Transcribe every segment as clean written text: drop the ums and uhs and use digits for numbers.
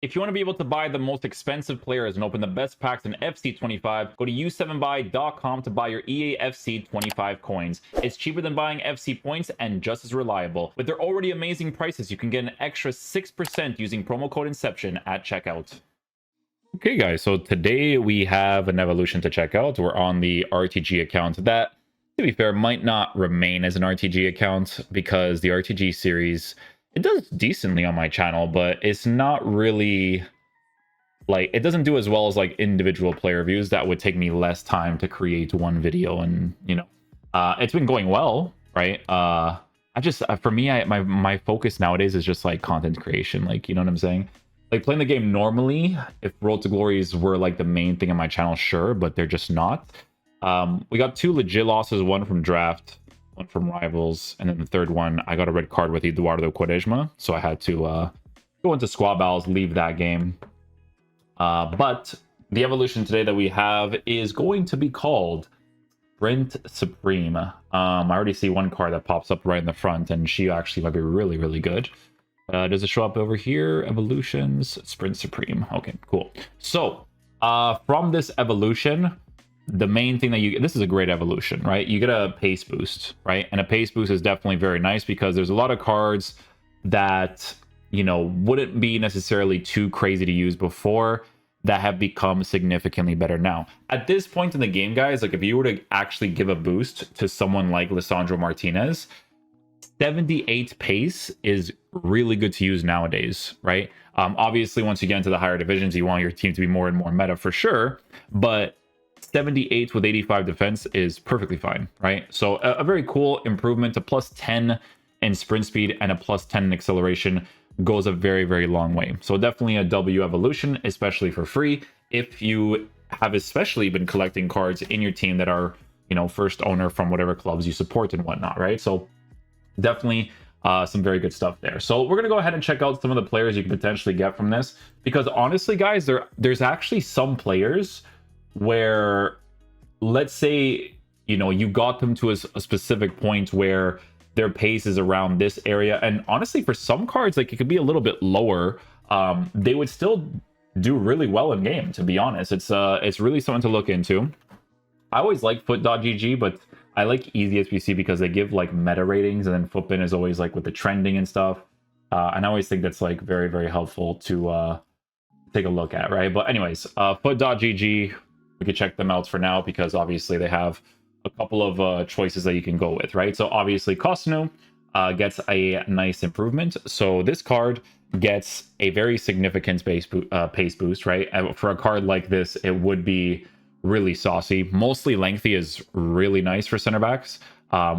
If you want to be able to buy the most expensive players and open the best packs in FC25, go to u7buy.com to buy your EA FC25 coins. It's cheaper than buying FC points and just as reliable. With their already amazing prices, you can get an extra 6% using promo code Inception at checkout. Okay, guys, so today we have an evolution to check out. We're on the RTG account that, to be fair, might not remain as an RTG account because the RTG series, it does decently on my channel, but it's not really, like, it doesn't do as well as, like, individual player reviews. That would take me less time to create one video, and, you know, it's been going well, right? For me, my focus nowadays is just, like, content creation, like, you know what I'm saying? Like, playing the game normally, if Road to Glories were, like, the main thing on my channel, sure, but they're just not. We got 2 legit losses, one from draft, one from rivals, and then the third one, I got a red card with Eduardo Quaresma, so I had to go into squad battles, leave that game. But the evolution today that we have is going to be called Sprint Supreme. I already see one card that pops up right in the front, and she actually might be really, really good. Does it show up over here? Evolutions, Sprint Supreme. Okay, cool. So, from this evolution, the main thing that you get, this is a great evolution, right? You get a pace boost, right? And a pace boost is definitely very nice because there's a lot of cards that, you know, wouldn't be necessarily too crazy to use before that have become significantly better now. At this point in the game, guys, like if you were to actually give a boost to someone like Lisandro Martinez, 78 pace is really good to use nowadays, right? Obviously, once you get into the higher divisions, you want your team to be more and more meta for sure, but 78 with 85 defense is perfectly fine, right? So a very cool improvement. To plus 10 in sprint speed and a plus 10 in acceleration goes a very, very long way. So definitely a W evolution, especially for free. If you have especially been collecting cards in your team that are, you know, first owner from whatever clubs you support and whatnot, right? So definitely some very good stuff there. So we're gonna go ahead and check out some of the players you can potentially get from this, because honestly, guys, there's actually some players where, let's say, you know, you got them to a specific point where their pace is around this area, and honestly, for some cards, like, it could be a little bit lower, they would still do really well in game, to be honest. It's really something to look into. I always like foot.gg, but I like Easy SBC because they give, like, meta ratings, and then Footbin is always, like, with the trending and stuff, and I always think that's, like, very, very helpful to take a look at, right? But anyways, foot.gg, we could check them out for now because obviously they have a couple of choices that you can go with, right? So obviously Cosnu gets a nice improvement. So this card gets a very significant pace boost, right? For a card like this, it would be really saucy. Mostly lengthy is really nice for center backs.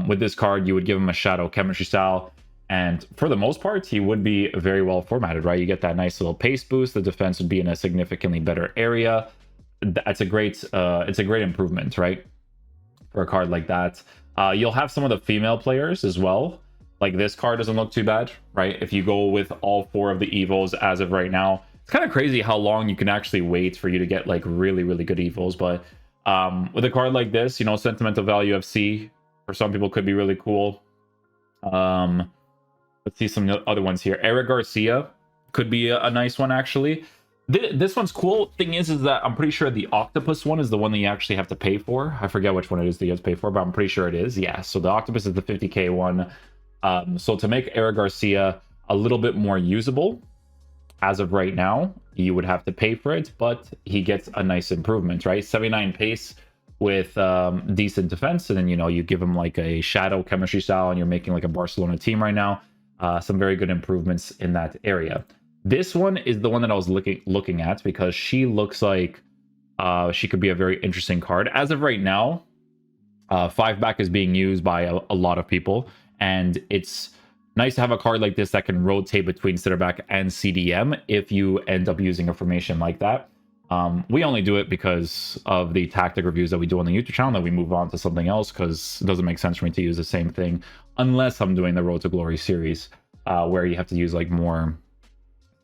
With this card, you would give him a shadow chemistry style, and for the most part, he would be very well formatted, right? You get that nice little pace boost. The defense would be in a significantly better area. It's a great improvement, right? For a card like that. You'll have some of the female players as well. Like, this card doesn't look too bad, right? If you go with all 4 of the evos as of right now, it's kind of crazy how long you can actually wait for you to get, like, really, really good evos. But with a card like this, you know, sentimental value FC for some people could be really cool. Let's see some other ones here. Eric Garcia could be a nice one, actually. This one's cool. Thing is that I'm pretty sure the octopus one is the one that you actually have to pay for. I forget which one it is that you have to pay for, but I'm pretty sure it is. Yeah, so the octopus is the 50k one. So to make Eric Garcia a little bit more usable, as of right now, you would have to pay for it, but he gets a nice improvement, right? 79 pace with decent defense, and then, you know, you give him like a shadow chemistry style, and you're making like a Barcelona team right now. Some very good improvements in that area. This one is the one that I was looking at because she looks like she could be a very interesting card. As of right now, 5-back is being used by a lot of people, and it's nice to have a card like this that can rotate between center back and CDM if you end up using a formation like that. We only do it because of the tactic reviews that we do on the YouTube channel, that we move on to something else because it doesn't make sense for me to use the same thing unless I'm doing the Road to Glory series, where you have to use, like, more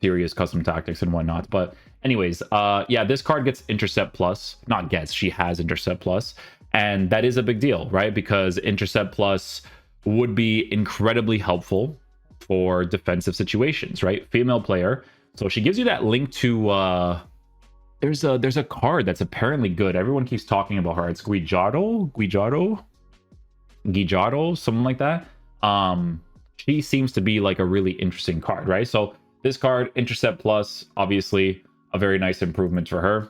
serious custom tactics and whatnot. But anyways, yeah, this card gets intercept plus. Not gets, she has intercept plus, and that is a big deal, right? Because intercept plus would be incredibly helpful for defensive situations, right? Female player, So she gives you that link to there's a card that's apparently good. Everyone keeps talking about her. It's Guijardo, something like that. She seems to be like a really interesting card, right? So this card, Intercept Plus, obviously a very nice improvement for her.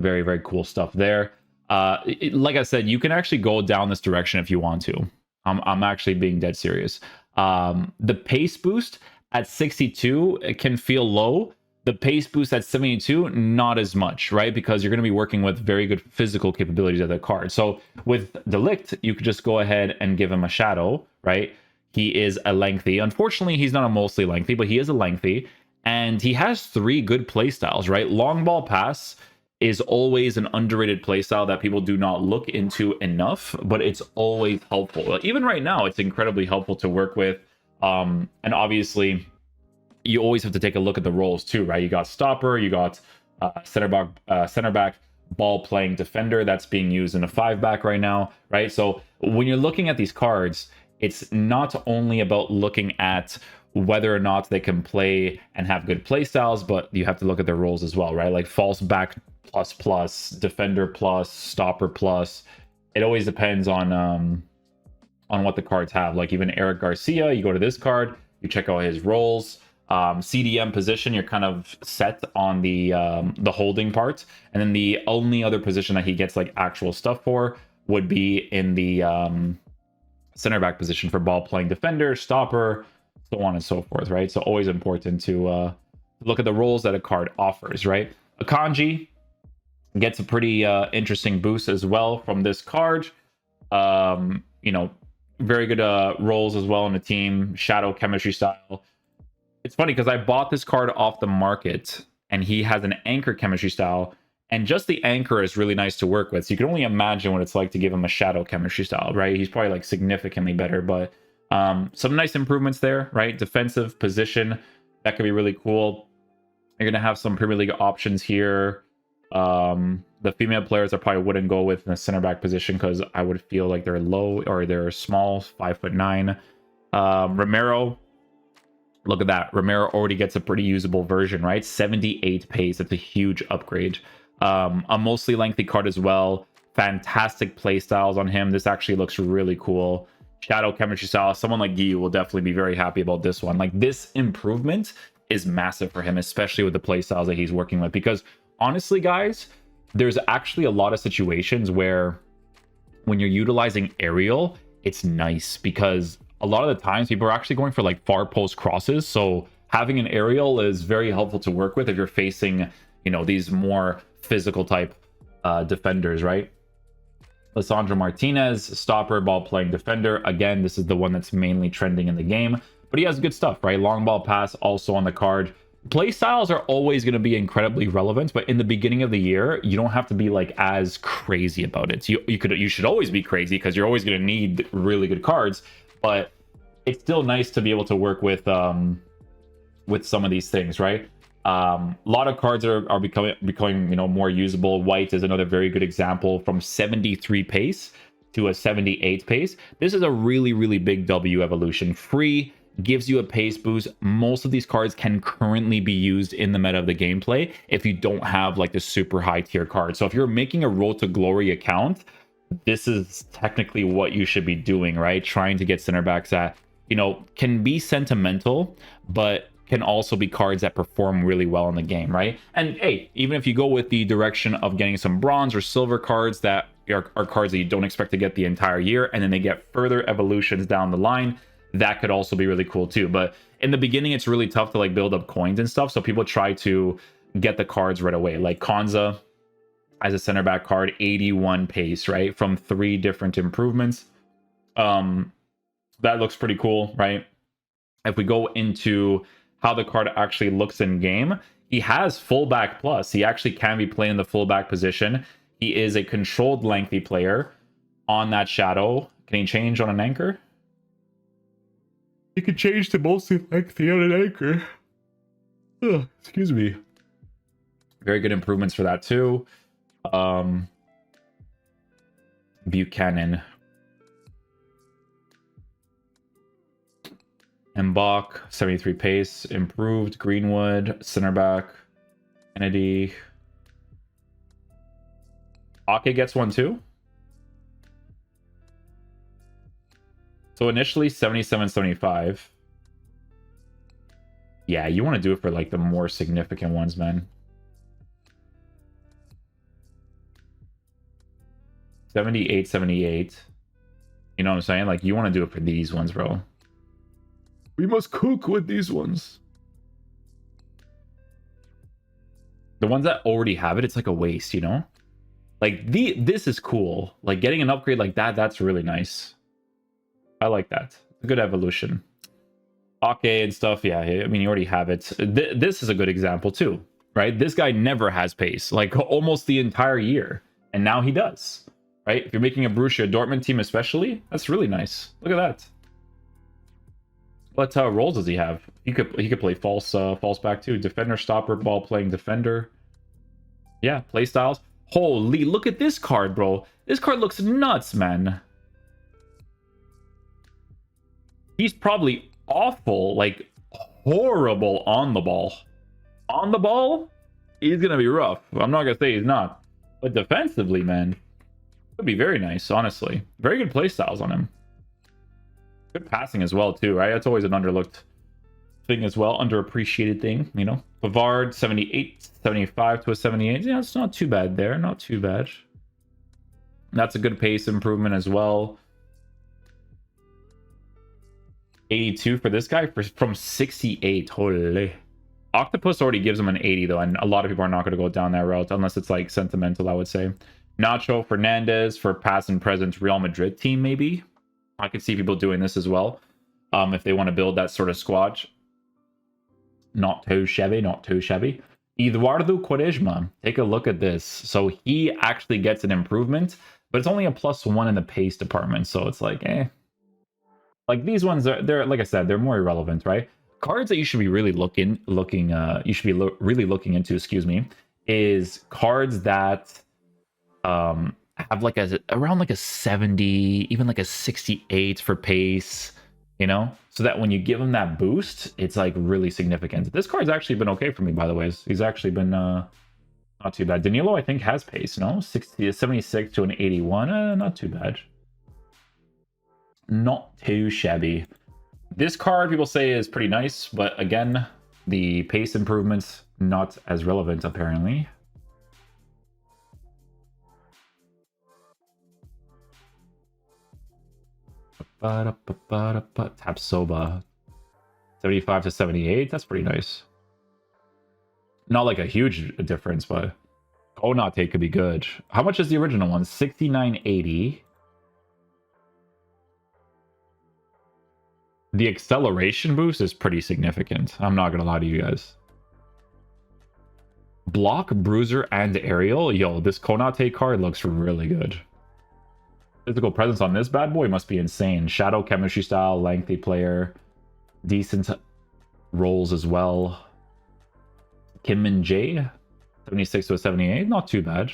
Very, very cool stuff there. Like I said, you can actually go down this direction if you want to. I'm actually being dead serious. The pace boost at 62, it can feel low. The pace boost at 72, not as much, right? Because you're going to be working with very good physical capabilities of the card. So with Delict, you could just go ahead and give him a shadow, right? He is a lengthy. Unfortunately, he's not a mostly lengthy, but he is a lengthy. And he has 3 good playstyles, right? Long ball pass is always an underrated playstyle that people do not look into enough, but it's always helpful. Even right now, it's incredibly helpful to work with. And obviously, you always have to take a look at the roles too, right? You got stopper, you got center back, ball playing defender that's being used in a 5-back right now, right? So when you're looking at these cards, it's not only about looking at whether or not they can play and have good play styles, but you have to look at their roles as well, right? Like false back plus, defender plus, stopper plus. It always depends on what the cards have. Like even Eric Garcia, you go to this card, you check out his roles. CDM position, you're kind of set on the holding part, and then the only other position that he gets like actual stuff for would be in the center back position for ball playing defender, stopper, so on and so forth, right? So always important to look at the roles that a card offers, right? Akanji gets a pretty interesting boost as well from this card. You know, very good roles as well in the team, shadow chemistry style. It's funny because I bought this card off the market and he has an anchor chemistry style, and just the anchor is really nice to work with. So you can only imagine what it's like to give him a shadow chemistry style, right? He's probably like significantly better, but some nice improvements there, right? Defensive position, that could be really cool. You're going to have some Premier League options here. The female players I probably wouldn't go with in the center back position because I would feel like they're low or they're small, 5'9". Romero, look at that. Romero already gets a pretty usable version, right? 78 pace. That's a huge upgrade. A mostly lengthy card as well. Fantastic play styles on him. This actually looks really cool. Shadow chemistry style. Someone like Guy will definitely be very happy about this one. Like this improvement is massive for him, especially with the play styles that he's working with. Because honestly, guys, there's actually a lot of situations where when you're utilizing aerial, it's nice because a lot of the times people are actually going for like far post crosses. So having an aerial is very helpful to work with if you're facing, you know, these more physical type defenders, right? Lissandro Martinez, stopper, ball playing defender. Again, this is the one that's mainly trending in the game, but he has good stuff, right? Long ball pass also on the card. Play styles are always going to be incredibly relevant, but in the beginning of the year, you don't have to be like as crazy about it. You should always be crazy because you're always going to need really good cards, but it's still nice to be able to work with some of these things, right? A lot of cards are becoming you know, more usable. White is another very good example, from 73 pace to a 78 pace. This is a really, really big W evolution. Free gives you a pace boost. Most of these cards can currently be used in the meta of the gameplay if you don't have like the super high tier card. So if you're making a Road to Glory account, this is technically what you should be doing, right? Trying to get center backs that, you know, can be sentimental, but can also be cards that perform really well in the game, right? And hey, even if you go with the direction of getting some bronze or silver cards that are cards that you don't expect to get the entire year, and then they get further evolutions down the line, that could also be really cool too. But in the beginning, it's really tough to like build up coins and stuff, so people try to get the cards right away. Like Konza as a center back card, 81 pace, right? From 3 different improvements. That looks pretty cool, right? If we go into how the card actually looks in game, he has fullback plus. He actually can be playing in the fullback position. He is a controlled lengthy player on that shadow. Can he change on an anchor? He can change to mostly lengthy on an anchor. Excuse me. Very good improvements for that too. Buchanan. Mbach, 73 pace, improved. Greenwood, center back. Kennedy. Ake gets one too. So initially 77, 75. Yeah, you want to do it for like the more significant ones, man. 78, 78. You know what I'm saying? Like, you want to do it for these ones, bro. We must cook with these ones. The ones that already have it, it's like a waste, you know? Like, this is cool. Like, getting an upgrade like that, that's really nice. I like that. A good evolution. Ake and stuff, yeah, I mean, you already have it. This is a good example, too, right? This guy never has pace, like, almost the entire year. And now he does, right? If you're making a Borussia Dortmund team especially, that's really nice. Look at that. What roles does he have? He could play false back too. Defender, stopper, ball playing defender. Yeah, play styles. Holy, look at this card, bro. This card looks nuts, man. He's probably awful, like horrible on the ball. On the ball, he's gonna be rough. I'm not gonna say he's not, but defensively, man, could be very nice. Honestly, very good play styles on him. Good passing as well, too, right? That's always an underlooked thing as well. Underappreciated thing, you know? Pavard, 78, 75 to a 78. Yeah, it's not too bad there. Not too bad. That's a good pace improvement as well. 82 for this guy from 68. Holy. Octopus already gives him an 80, though, and a lot of people are not going to go down that route unless it's, like, sentimental, I would say. Nacho Fernandez for past and present Real Madrid team, maybe? I could see people doing this as well, if they want to build that sort of squad. Not too shabby, not too shabby. Eduardo Quaresma, take a look at this. So he actually gets an improvement, but it's only a +1 in the pace department. So it's like, like these ones they're like I said, they're more irrelevant, right? Cards that you should be really looking really looking into, excuse me, is cards that have like around like a 70, even like a 68 for pace, you know, so that when you give him that boost, it's like really significant. This card's actually been okay for me, by the way. He's actually been not too bad. Danilo, I think, has pace, no? 76 to an 81, not too bad. Not too shabby. This card, people say, is pretty nice, but again, the pace improvements not as relevant, apparently. Tapsoba, 75 to 78. That's pretty nice. Not like a huge difference, but Konate could be good. How much is the original one? 69.80. The acceleration boost is pretty significant. I'm not gonna lie to you guys. Block, Bruiser, and Aerial. Yo, this Konate card looks really good. Physical presence on this bad boy must be insane. Shadow chemistry style, lengthy player, decent rolls as well. Kim Min Jae, 76 to a 78, not too bad.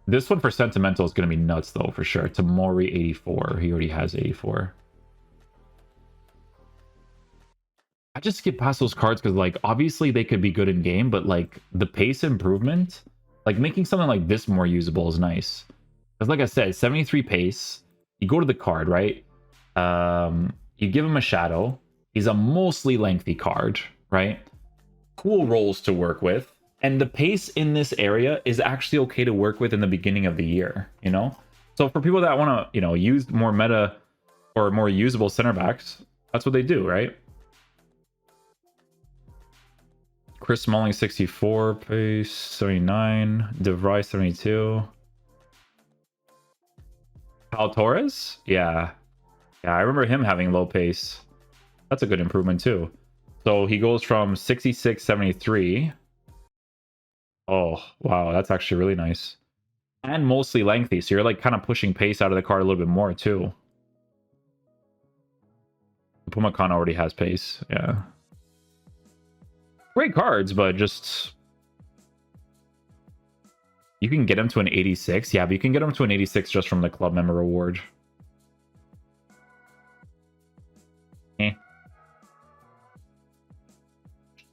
This one for sentimental is going to be nuts though, for sure. Tamori, 84. He already has 84. I just skip past those cards because, like, obviously they could be good in game, but like the pace improvement, like making something like this more usable is nice. Because like I said, 73 pace, you go to the card, right? You give him a shadow. He's a mostly lengthy card, right? Cool rolls to work with. And the pace in this area is actually okay to work with in the beginning of the year, you know? So for people that want to, you know, use more meta or more usable center backs, that's what they do, right? Chris Smalling, 64, pace, 79. DeVry, 72. Pau Torres? Yeah. Yeah, I remember him having low pace. That's a good improvement, too. So he goes from 66, 73. Oh, wow, that's actually really nice. And mostly lengthy, so you're like kind of pushing pace out of the card a little bit more, too. Pumakan already has pace, yeah. Great cards, but just... You can get him to an 86. Yeah, but you can get him to an 86 just from the club member reward.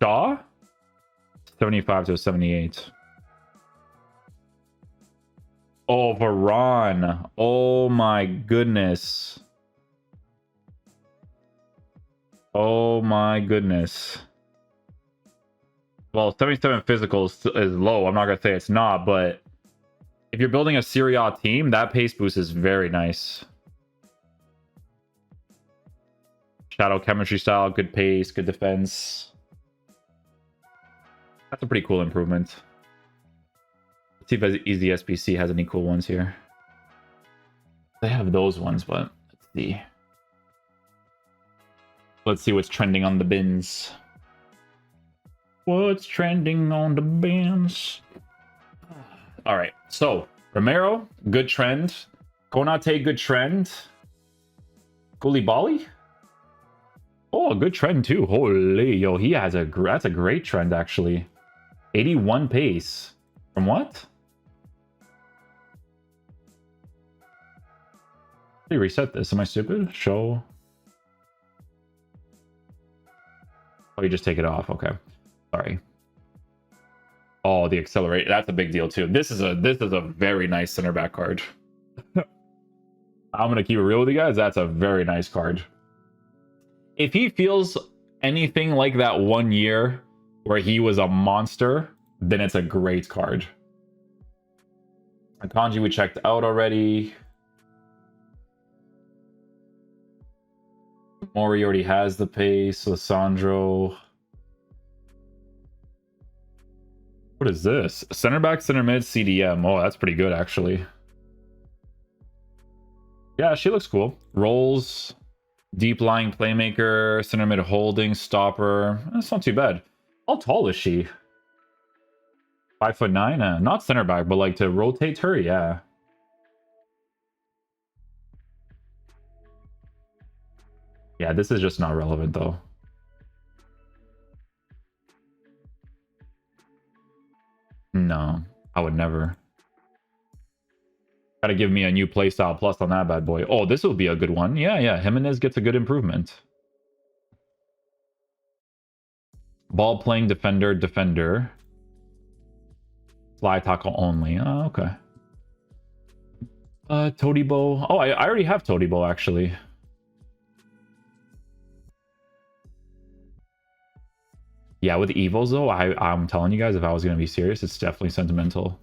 Shaw? 75 to 78. Oh, Varane. Oh my goodness. Oh my goodness. Well, 77 physical is low. I'm not going to say it's not, but if you're building a Serie A team, that pace boost is very nice. Shadow chemistry style, good pace, good defense. That's a pretty cool improvement. Let's see if Easy SBC has any cool ones here. They have those ones, but let's see. Let's see what's trending on the bins. What's trending on the bins? All right, so Romero, good trend. Konate, good trend. Koulibaly? Oh, a good trend too. Holy, yo, he has that's a great trend actually. 81 pace. From what? How do you reset this? Am I stupid? Show. Oh, you just take it off. Okay. Sorry. Oh, the accelerate. That's a big deal too. This is a very nice center back card. I'm gonna keep it real with you guys. That's a very nice card. If he feels anything like that 1 year where he was a monster, then it's a great card. Akanji we checked out already. Mori already has the pace. Lissandro. What is this? Center back, center mid, CDM. Oh, that's pretty good actually. Yeah, she looks cool. Rolls, deep lying playmaker, center mid holding, stopper. That's not too bad. How tall is she? 5'9"? Not center back, but like to rotate her, yeah. Yeah, this is just not relevant though. No, I would never. Gotta give me a new playstyle plus on that bad boy. Oh, this will be a good one. Yeah, yeah. Jimenez gets a good improvement. Ball playing defender, defender. Fly tackle only. Oh, okay. Todibo. Oh, I already have Todibo actually. Yeah, with Evils though, I'm telling you guys, if I was gonna be serious, it's definitely sentimental.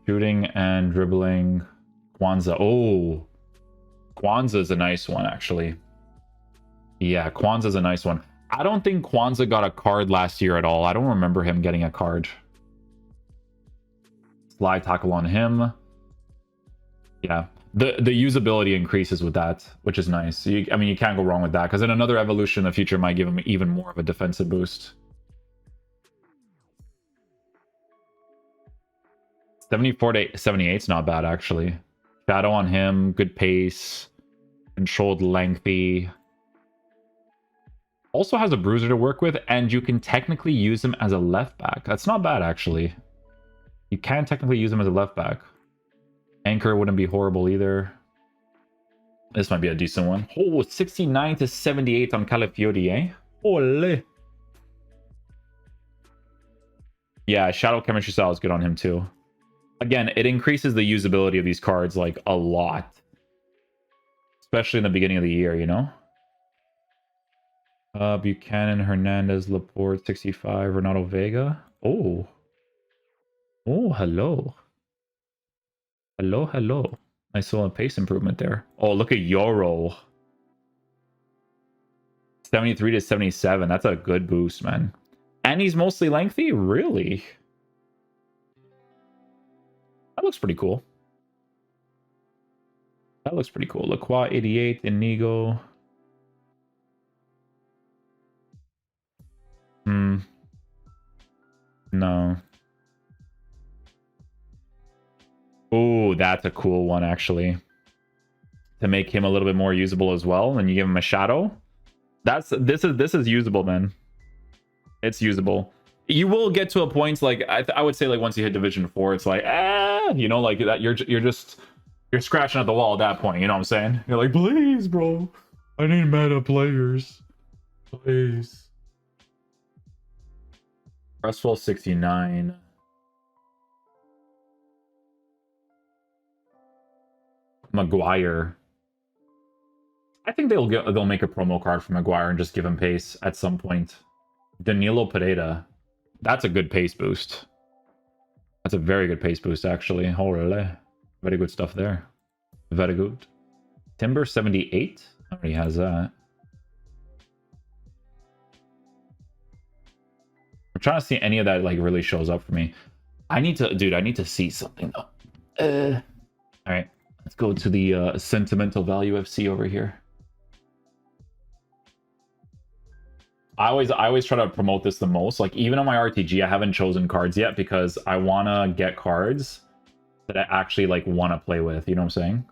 Shooting and dribbling. Kwanzaa. Oh, Kwanzaa's a nice one actually. Yeah, Kwanzaa's a nice one. I don't think Kwanzaa got a card last year at all. I don't remember him getting a card. Slide tackle on him. Yeah, the usability increases with that, which is nice. I mean, you can't go wrong with that, because in another evolution in the future might give him even more of a defensive boost. 74 to 78 is not bad actually. Shadow on him, good pace, controlled lengthy. Also has a bruiser to work with, and you can technically use him as a left back. That's not bad actually. You can technically use him as a left back. Anchor wouldn't be horrible either. This might be a decent one. Oh, 69 to 78 on Calafiori, eh? Ole. Yeah, Shadow Chemistry Style is good on him too. Again, it increases the usability of these cards like a lot. Especially in the beginning of the year, you know? Buchanan, Hernandez, Laporte, 65, Renato Vega. Oh. Oh, hello. Hello, hello. Nice little pace improvement there. Oh, look at Yoro. 73 to 77. That's a good boost, man. And he's mostly lengthy? Really? That looks pretty cool. That looks pretty cool. Lacroix, 88. Inigo. No. Oh, that's a cool one, actually. To make him a little bit more usable as well, and you give him a shadow. This is usable, man. It's usable. You will get to a point like I would say like once you hit Division 4, it's like you know, like that you're scratching at the wall at that point. You know what I'm saying? You're like, please, bro, I need meta players, please. Cresswell 69. Maguire. I think they'll make a promo card for Maguire and just give him pace at some point. Danilo Pereira. That's a good pace boost. That's a very good pace boost, actually. Holy. Very good stuff there. Very good. Timber 78. Already has that. I'm trying to see any of that like really shows up for me. I need to see something though. All right, let's go to the sentimental value FC over here. I always try to promote this the most. Like even on my RTG, I haven't chosen cards yet because I want to get cards that I actually like want to play with. You know what I'm saying?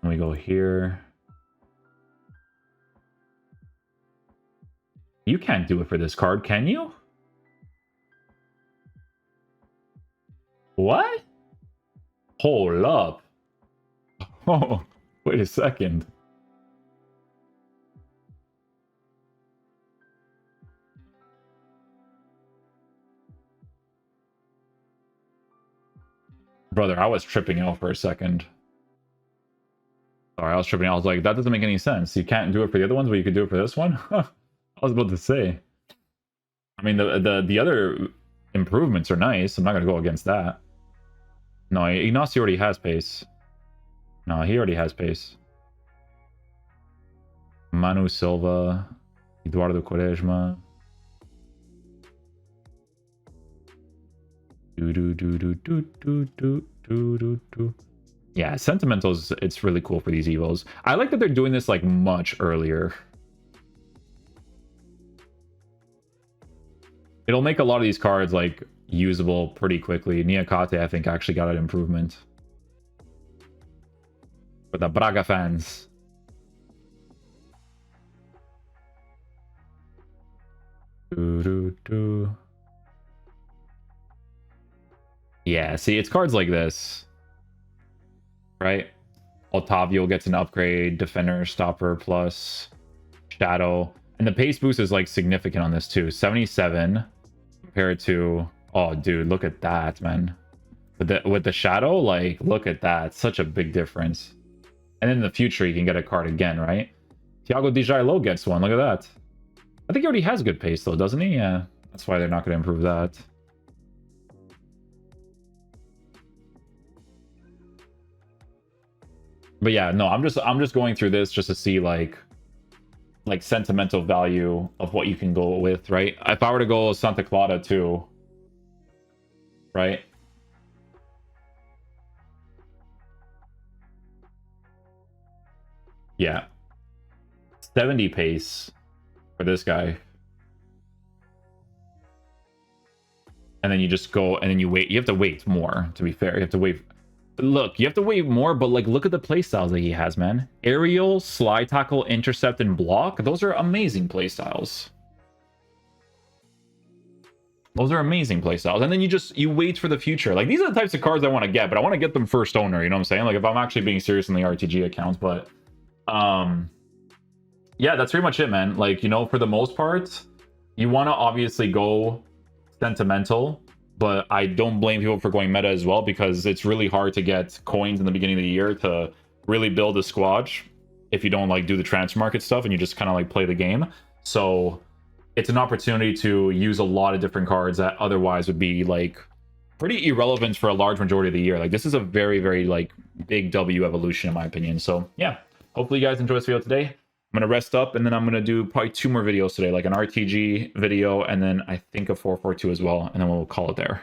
And we go here. You can't do it for this card, can you? What? Hold up. Oh, wait a second. Brother, I was tripping out for a second. Sorry, I was tripping out. I was like, that doesn't make any sense. You can't do it for the other ones, but you could do it for this one? I was about to say. I mean, the other improvements are nice. I'm not going to go against that. No, Ignacio already has pace. No, he already has pace. Manu Silva. Eduardo Quaresma. Yeah, Sentimentals, it's really cool for these evos. I like that they're doing this like much earlier. It'll make a lot of these cards like usable pretty quickly. Niakate, I think, actually got an improvement. For the Braga fans. Yeah, see, it's cards like this. Right? Otavio gets an upgrade, Defender, Stopper, plus Shadow. And the pace boost is like significant on this too. 77 compared to... Oh, dude, look at that, man. With the Shadow, like, look at that. Such a big difference. And in the future, you can get a card again, right? Thiago Dijalo gets one. Look at that. I think he already has good pace, though, doesn't he? Yeah. That's why they're not going to improve that. But yeah, no, I'm just going through this just to see like sentimental value of what you can go with, right? If I were to go Santa Clara too, right? Yeah. 70 pace for this guy. And then you just go and then you wait. You have to wait more, to be fair. You have to wait. Look, you have to wait more, but like look at the playstyles that he has, man. Aerial, slide tackle, intercept, and block. Those are amazing playstyles. Those are amazing playstyles. And then you wait for the future. Like these are the types of cards I want to get, but I want to get them first owner, you know what I'm saying? Like if I'm actually being serious in the RTG accounts, but yeah, that's pretty much it, man. Like, you know, for the most part, you want to obviously go sentimental, but I don't blame people for going meta as well because it's really hard to get coins in the beginning of the year to really build a squad if you don't like do the transfer market stuff and you just kind of like play the game. So it's an opportunity to use a lot of different cards that otherwise would be like pretty irrelevant for a large majority of the year. Like this is a very, very like big W evolution in my opinion. So yeah, hopefully you guys enjoy this video today. I'm gonna rest up and then I'm gonna do probably 2 more videos today, like an RTG video and then I think a 442 as well, and then we'll call it there.